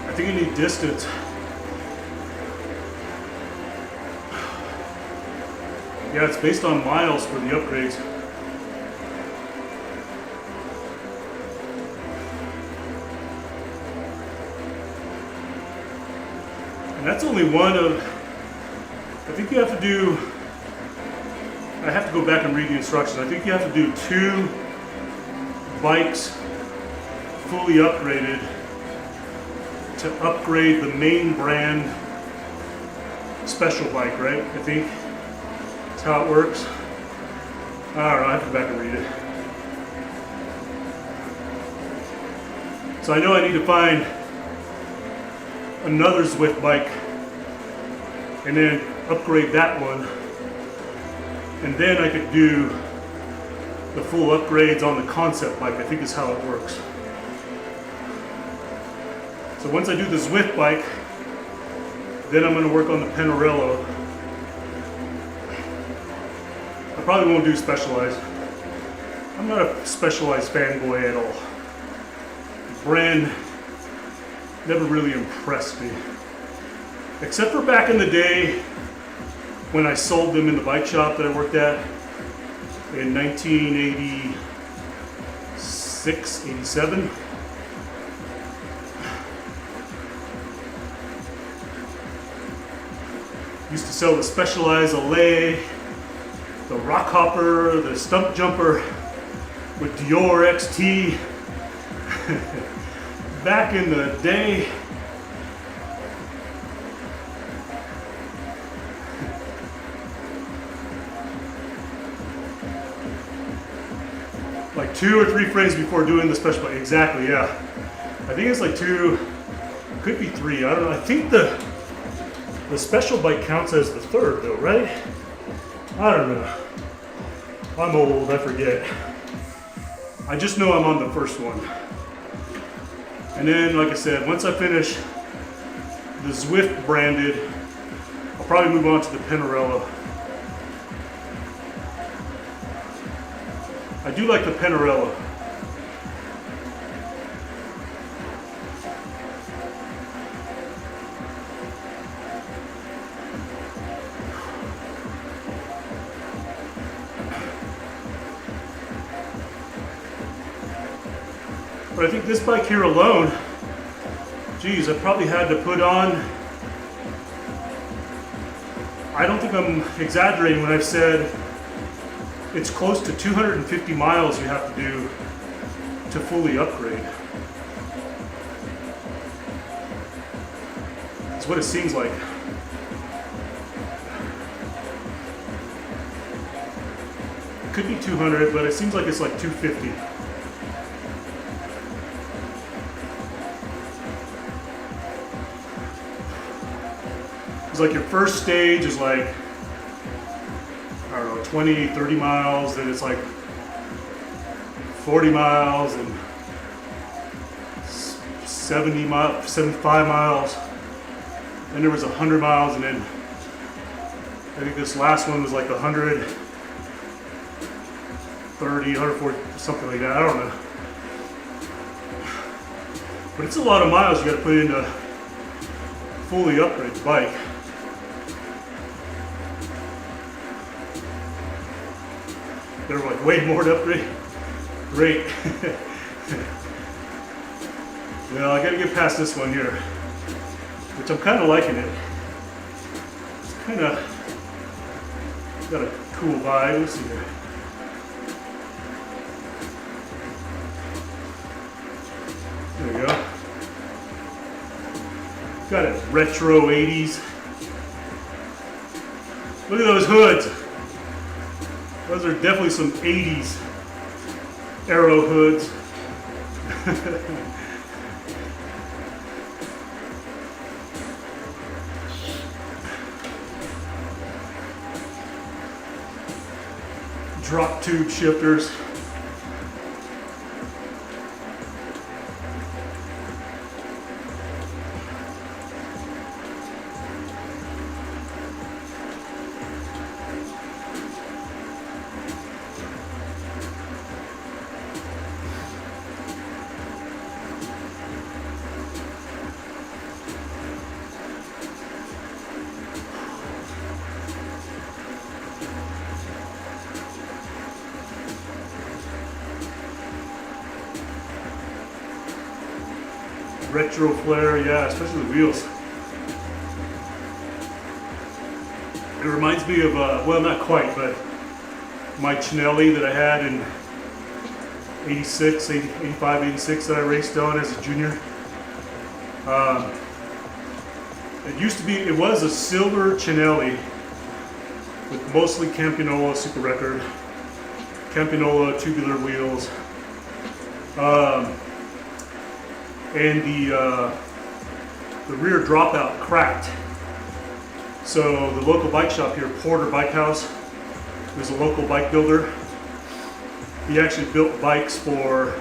I think I need distance. Yeah, it's based on miles for the upgrades. And that's only one of, I think you have to do, I have to go back and read the instructions. I think you have to do 2 bikes fully upgraded to upgrade the main brand special bike, right? I think that's how it works. I don't know, I have to go back and read it. So I know I need to find another Zwift bike and then upgrade that one. And then I could do the full upgrades on the concept bike, I think is how it works. So once I do the Zwift bike, then I'm going to work on the Pinarello. I probably won't do Specialized. I'm not a Specialized fanboy at all. The brand never really impressed me. Except for back in the day when I sold them in the bike shop that I worked at in 1986, 87. Used to sell the Specialized Allay, the Rock Hopper, the Stump Jumper with Dior XT. Back in the day. Like 2 or 3 frames before doing the special bike. Exactly, yeah. I think it's like 2, could be 3. I don't know. I think the special bike counts as the 3rd though, right? I don't know. I'm old, I forget. I just know I'm on the first one. And then, like I said, once I finish the Zwift branded, I'll probably move on to the Pinarello. I do like the Pinarello. But I think this bike here alone, geez, I probably had to put on, I don't think I'm exaggerating when I've said it's close to 250 miles you have to do to fully upgrade. That's what it seems like. It could be 200, but it seems like it's like 250. It's like your first stage is like, I don't know, 20, 30 miles, then it's like 40 miles and 70 miles, 75 miles. Then there was 100 miles, and then I think this last one was like 130, 140, something like that, I don't know. But it's a lot of miles you gotta put into a fully upgraded bike. There were like way more to upgrade. Great. Well, I gotta get past this one here, which I'm kind of liking it. It's kind of got a cool vibe. Let's see here. There we go. Got a retro 80s. Look at those hoods. Those are definitely some 80s Aero hoods. Drop tube shifters. Retro flare, yeah, especially the wheels. It reminds me of, well, not quite, but my Cinelli that I had in 86, 85, 86 that I raced on as a junior. It used to be, it was a silver Cinelli with mostly Campionola Super Record, Campionola tubular wheels. And the rear dropout cracked. So the local bike shop here, Porter Bike House, was a local bike builder. He actually built bikes for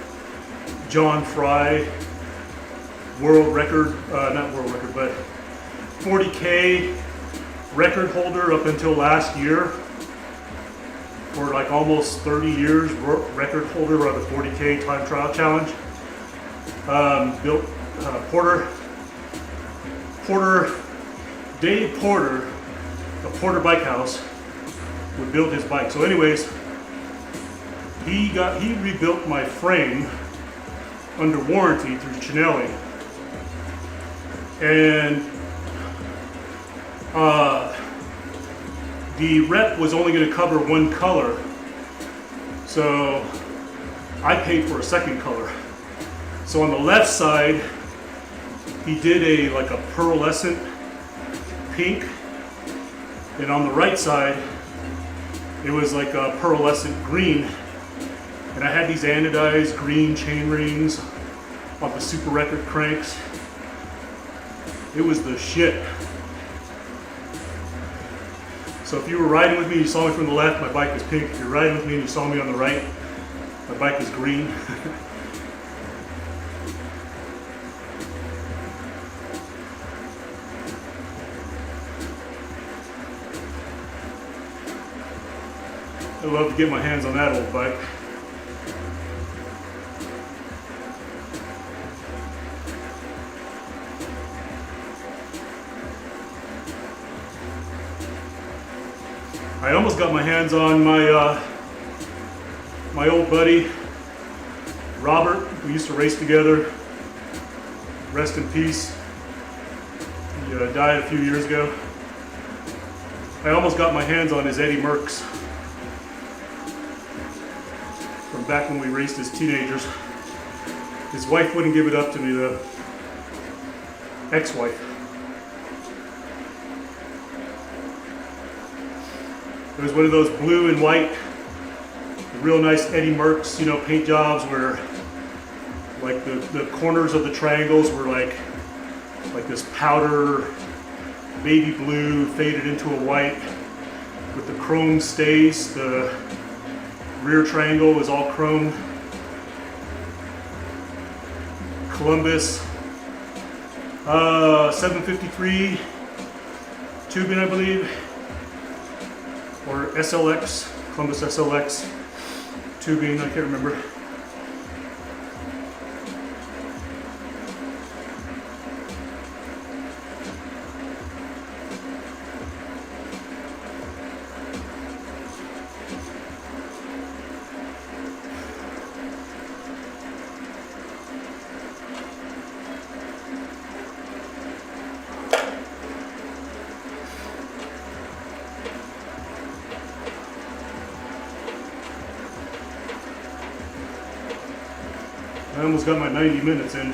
John Fry, world record, not world record, but 40K record holder up until last year. For like almost 30 years, record holder of the 40K time trial challenge. Built Dave Porter of Porter Bike House would build his bike. So anyways, he rebuilt my frame under warranty through Cinelli. And the rep was only going to cover one color. So I paid for a second color. So on the left side, he did like a pearlescent pink, and on the right side, it was like a pearlescent green. And I had these anodized green chain rings on the Super Record cranks. It was the shit. So if you were riding with me, you saw me from the left, my bike was pink. If you're riding with me and you saw me on the right, my bike was green. I'd love to get my hands on that old bike. I almost got my hands on my my old buddy Robert. We used to race together. Rest in peace. He died a few years ago. I almost got my hands on his Eddie Merckx from back when we raced as teenagers. His wife wouldn't give it up to me, though. Ex-wife. It was one of those blue and white, real nice Eddie Merckx, you know, paint jobs where like the corners of the triangles were like this powder baby blue faded into a white with the chrome stays. The rear triangle was all chrome. Columbus 753 tubing, I believe, or SLX, Columbus SLX tubing, I can't remember. I almost got my 90 minutes in.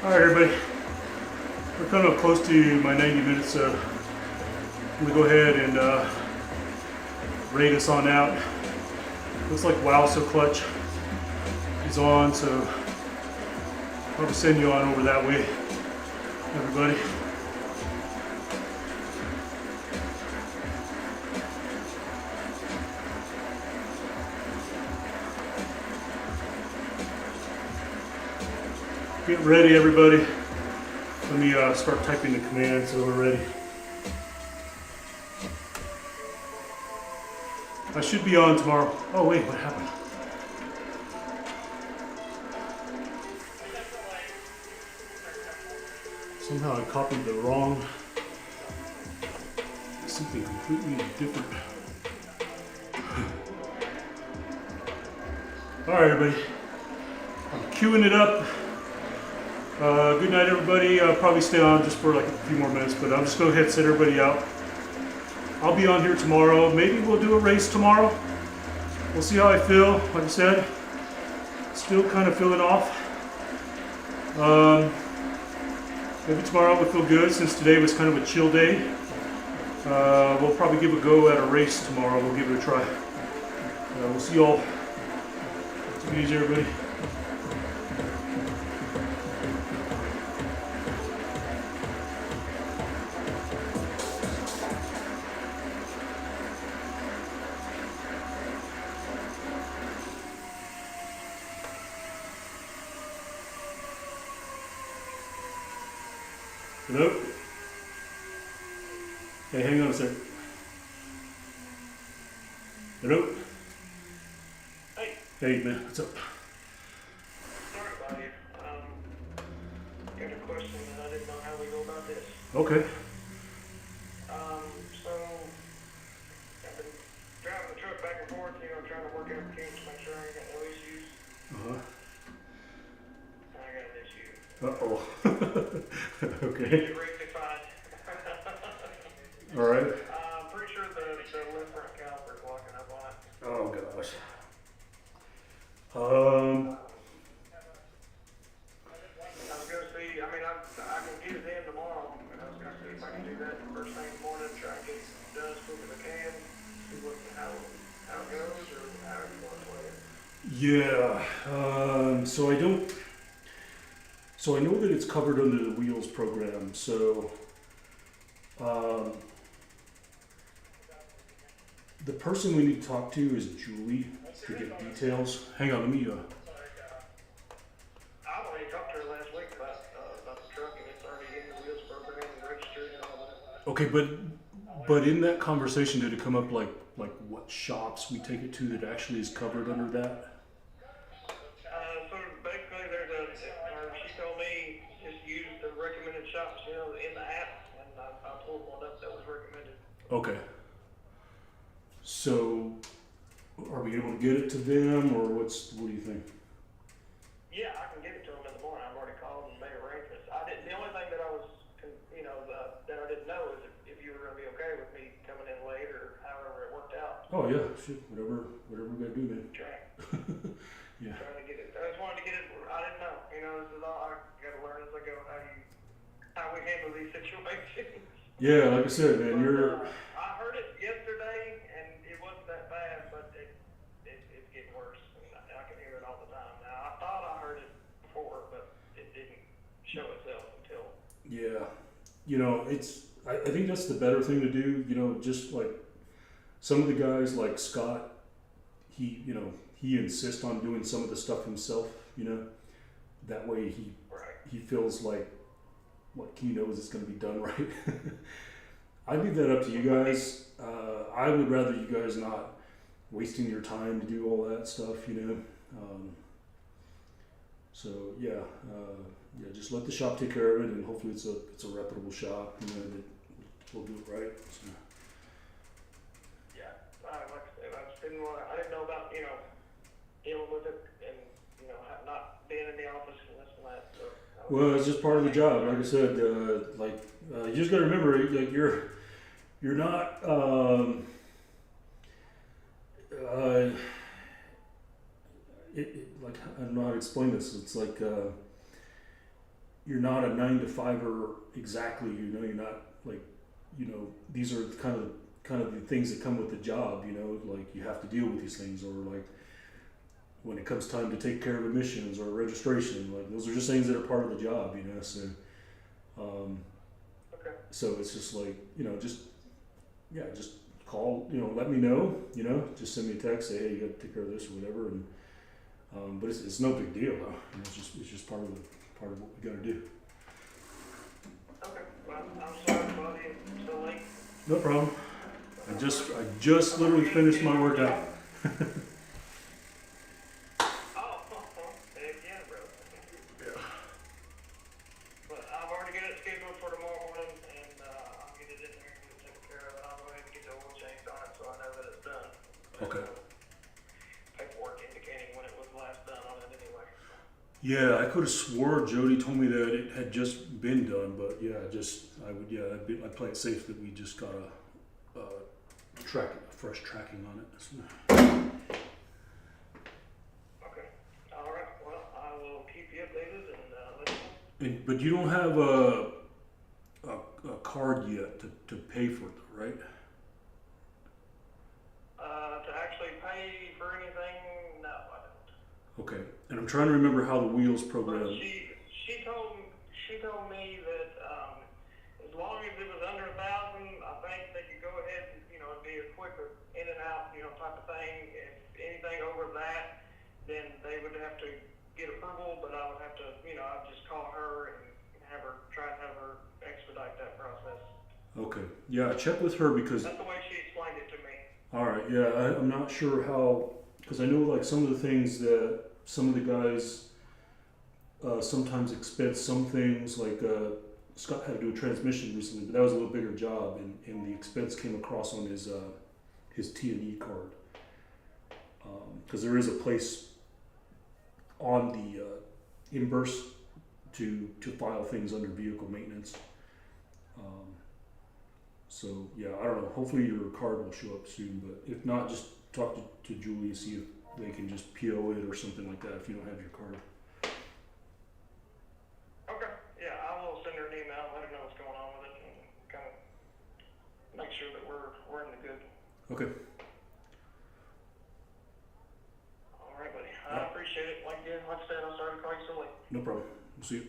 All right, everybody, we're coming up close to my 90 minutes, so I'm gonna go ahead and rate us on out. Looks like Wow So Clutch is on, so I'll probably send you on over that way, everybody. Get ready, everybody. Let me start typing the command so we're ready. I should be on tomorrow. Oh wait, what happened? Somehow I copied the wrong, something completely different. All right, everybody. I'm queuing it up. Good night, everybody. I'll probably stay on just for like a few more minutes, but I'll just go ahead and set everybody out. I'll be on here tomorrow. Maybe we'll do a race tomorrow. We'll see how I feel. Like I said, still kind of feeling off. Maybe tomorrow will feel good since today was kind of a chill day. We'll probably give a go at a race tomorrow. We'll give it a try. We'll see y'all. Take it easy, everybody. Hello? Hey, hang on a sec. Hello? Hey. Hey, man, what's up? Sorry about you. Got a question and I didn't know how we go about this. Okay. So, I've been driving the truck back and forth, trying to work out kinks, make sure I ain't got no issues. Uh-huh. I got an issue. Uh-oh. Okay. Get rectified. All right. I'm pretty sure the left front caliper is locking up on it. Oh, gosh. I was going to see, I can get it in tomorrow, and I was going to see if I can do that first thing in the morning, try and get it done as quick as I can, see how it goes, or Yeah. So I don't. So I know that it's covered under the wheels program. So um, the person we need to talk to is Julie to get details. Hang on, let me. I already talked to her last week about the truck, and it's already in the wheels program and registered and all that. Okay, but in that conversation, did it come up like what shops we take it to that actually is covered under that? So basically, she told me just use the recommended shops, in the app, and I pulled one up that was recommended. Okay. So are we able to get it to them, or what do you think? Yeah, I can give it to them in the morning. I've already called and made arrangements. The only thing that I was, that I didn't know is if you were going to be okay with me coming in late or however it worked out. Oh yeah, shit, whatever we gotta do, man. Yeah. Trying to get it. I just wanted to get it. I didn't know. This is all I got to learn as I go. How we handle these situations. Yeah, like I said, man, I heard it yesterday, and it wasn't that bad, but it's getting worse. I can hear it all the time now. I thought I heard it before, but it didn't show itself until. Yeah. I think that's the better thing to do. Just like some of the guys, like Scott, he insists on doing some of the stuff himself. That way he feels like he knows it's going to be done right. I leave that up to you guys. I would rather you guys not wasting your time to do all that stuff, so yeah, just let the shop take care of it, and hopefully it's a reputable shop, that will do it right. So. Yeah, like I said, I didn't know about dealing with it and not being in the office and this and that. So Well, it's just part of the job. Like I said, you just got to remember, like you're not. Like I don't know how to explain this. It's like you're not a 9 to 5er exactly. You're not like these are kind of the things that come with the job. Like you have to deal with these things, or like when it comes time to take care of emissions or registration, like those are just things that are part of the job. So. Okay. So it's just like just call. Let me know. Just send me a text. Say, hey, you got to take care of this or whatever, and. But it's no big deal though. It's just part of what we got to do. Okay. Well, I'm sorry to bother you so late. No problem. I just literally finished my workout. Heck yeah, bro. Yeah. But I've already got it scheduled for tomorrow morning, and I'll get it in there and get it taken care of, and I'll go ahead and get the oil changed on it so I know that it's done. Okay. Paperwork indicating when it was last done on it anyway. Yeah, I could have swore Jody told me that it had just been done, but yeah, I'd play it safe that we just got a fresh tracking on it. Okay. All right. Well, I will keep you updated and let you know. But you don't have a card yet to pay for it, right? To actually pay for anything, no, I don't. Okay. And I'm trying to remember how the wheels program. But she told me that as long as it was under 1,000, I think they could go ahead and it'd be a quicker in and out type of thing. If anything over that, then they would have to get approval. But I would have to I'd just call her and try and have her expedite that process. Okay. Yeah, check with her because. That's the way she explained it to me. All right. Yeah, I'm not sure how, because I know like some of the things that some of the guys sometimes expense some things. Like Scott had to do a transmission recently, but that was a little bigger job, and the expense came across on his T&E card. Because there is a place on the inverse to file things under vehicle maintenance. So yeah, I don't know. Hopefully your card will show up soon, but if not, just talk to Julie and see if they can just PO it or something like that if you don't have your card. Okay. Yeah, I will send her an email, let her know what's going on with it, and kind of make sure that we're in the good. Okay. All right, buddy. No problem. We'll see you.